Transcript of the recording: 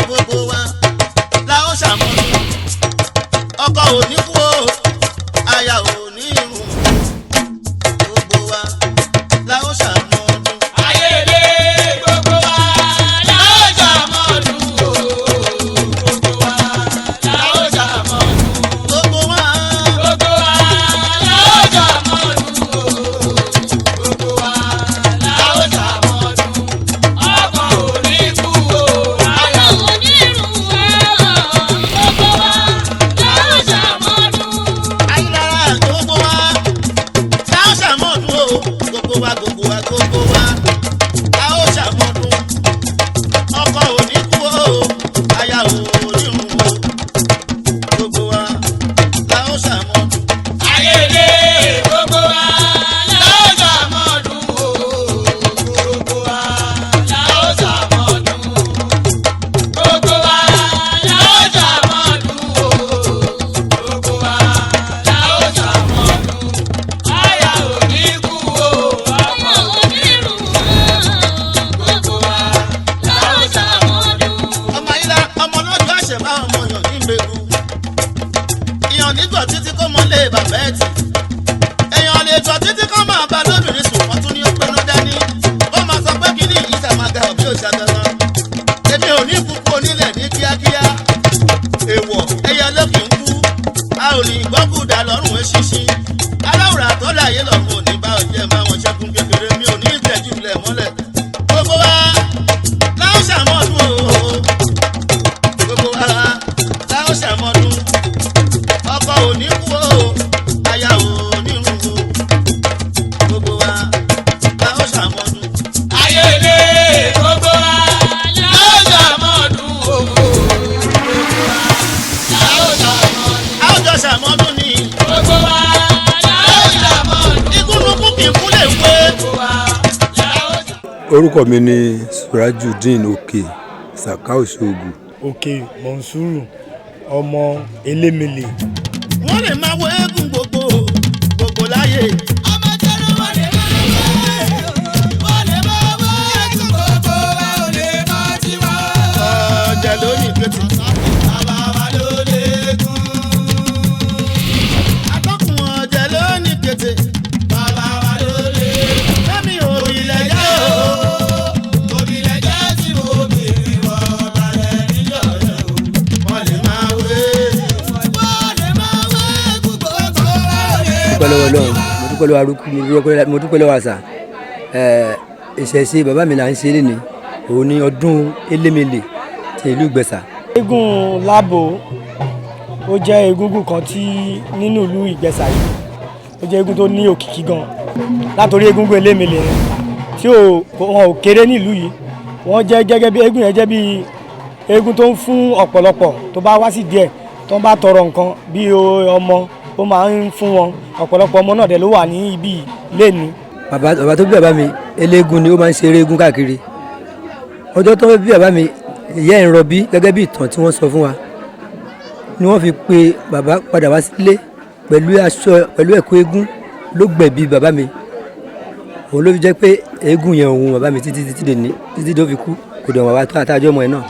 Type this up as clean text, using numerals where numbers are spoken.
gbogbo wa la ó ṣàmọ́dún ọkọ ò ní kú o aya ò ní irun gbogbo wa la ó ṣàmọ́dún. ayẹlẹ gbogbo wa la ó ṣàmọ́dún o gbogbo wa la ó ṣàmọ́dún. gbogbo wa gbogbo wa la ó ṣàmọ́dún o gbogbo wa la ó ṣàmọ́dún. ọkọ ò ní kú o aya ò ní irun gbogbo wa la ó ṣàmọ́dún. ayélujára gbogbo wa la ó ṣàmọ́dún o gbogbo wa gbogbo wa gbogbo wa la ó ṣàmọ́dún ọkọ ò ní kú o aya ò ní irun gbogbo wa la ó ṣàmọ́dún. ayẹlẹ gbogbo wa la ó ṣàmọ́dún o gbogbo wa la ó ṣàmọ́dún. gbogbo wa la ó ṣàmọ́dún o gbogbo wa la ó ṣàmọ́dún. aya ò ní kú o ọmọ ò ní rùn gbogbo wa la ó ṣàmọ́dún. ọmọ ayílá ọmọ lọ́jọ́ àṣẹ̀bá ọmọ yàn ní gbẹ̀gù ìyàn nígbà títí kó mọ lé bàbá ẹ̀ tì èèyàn lè tọ́ títí kó máa bá lóbìnrin sùn wọ́n tún ní pinnu dání ó máa sọ pé kíní yìí sàmàgà òbí òṣàgànà èmi ò ní kúkú onílẹ̀ ní kíákíá èèwọ̀ ẹyẹ lókè ń kú a ò ní gbọ́kùdà lọ́rùn eṣinṣin aláwòrán tó láyé lọ́rùn ò ní bá ọjẹ́ máa wọn ṣẹ́kùn kékeré mi ò ní ìtẹ́jú ilẹ̀ mọ́lẹ̀ gbogbo wa láwọn ṣàmọ́dún o gbogbo wa láwọn ṣàmọ́dún ọkọ ò ní kú o aya ò ní run o gbogbo wa láwọn ṣàmọ́dún. ayẹlẹ gbogbo wa la ó ṣàmọ́dún o gbogbo wa la ó ṣàmọ́dún. a ó jọ ṣàmọ́dún ni gbogbo wa la ó ṣàmọ́dún. ikúnukú kì í kú lè wé. gbogbo wa la ó ṣàmọ́dún. orúkọ mi ni Surajudeen Òkè Saka Òṣogbo. Òkè Mọ̀nsúrù ọmọ elémele. wọ́n lè máa wo eégún gbogbo gbogbo láyé. ọmọ tẹnu wọn lè máa wọ́n lè máa wọ́ ẹ̀sùn gbogbo wa ò lè máa ti wá. ọ̀jẹ̀ lónìí gbèsè. bàbá wa ló lè kún. atọ́kùn ọ̀jẹ̀ lónìí gbèsè. bàbá wa ló lè kún. fẹ́mi òbílẹ̀ jẹ́ o. òbílẹ̀ jẹ́ tí mo bèrè wọ balẹ̀ níjọ́jọ́ o. wọ́n lè máa wé. wọ́n lè máa wọ́ ẹ̀sùn gbogbo wa ò lè dúpẹ́ lọ́wọ́ Ọlọ́run mo dúpẹ́ lọ́wọ́ arúgbó mo dúpẹ́ lọ́wọ́ àṣà ìṣẹ̀ṣe bàbá mi là ń ṣe léni òun ní ọdún elémele ti ìlú Ìgbẹ̀sà. eégún lábo ó jẹ́ egungun kan tí nínú ìlú Ìgbẹ̀sà yìí ó jẹ́ eégún tó ní òkìkí gan látòrí egungun elémele yẹn tí wọn ò kéré nílùú yìí wọ́n jẹ́ gẹ́gẹ́ bí eégún yẹn jẹ́ bí eégún tó ń fún ọ̀pọ̀lọpọ̀ tó bá wá sí díẹ̀ tó ń bá tọrọ nǹkan bí ọmọ ó máa ń fún wọn ọ̀pọ̀lọpọ̀ ọmọ náà dẹ̀ ló wà ní ibi lẹ́ni. bàbá tó bí bàbá mi eléégún ni ó máa ń ṣeré eégún káàkiri ọjọ́ tó bí bàbá mi ìyá ẹ̀ ń rọbí gẹ́gẹ́ bí ìtàn tí wọ́n sọ fún wa ni wọ́n fi pe bàbá padà wá sílé pẹ̀lú aṣọ pẹ̀lú ẹ̀kú eégún ló gbẹ̀bí bàbá mi òun ló fi jẹ́ pé eégún yẹn òun bàbá mi títí dè ní títí tó fi kú kò dẹ̀ wọ́n wá tó àtàjọ́ ọmọ ẹ̀ náà.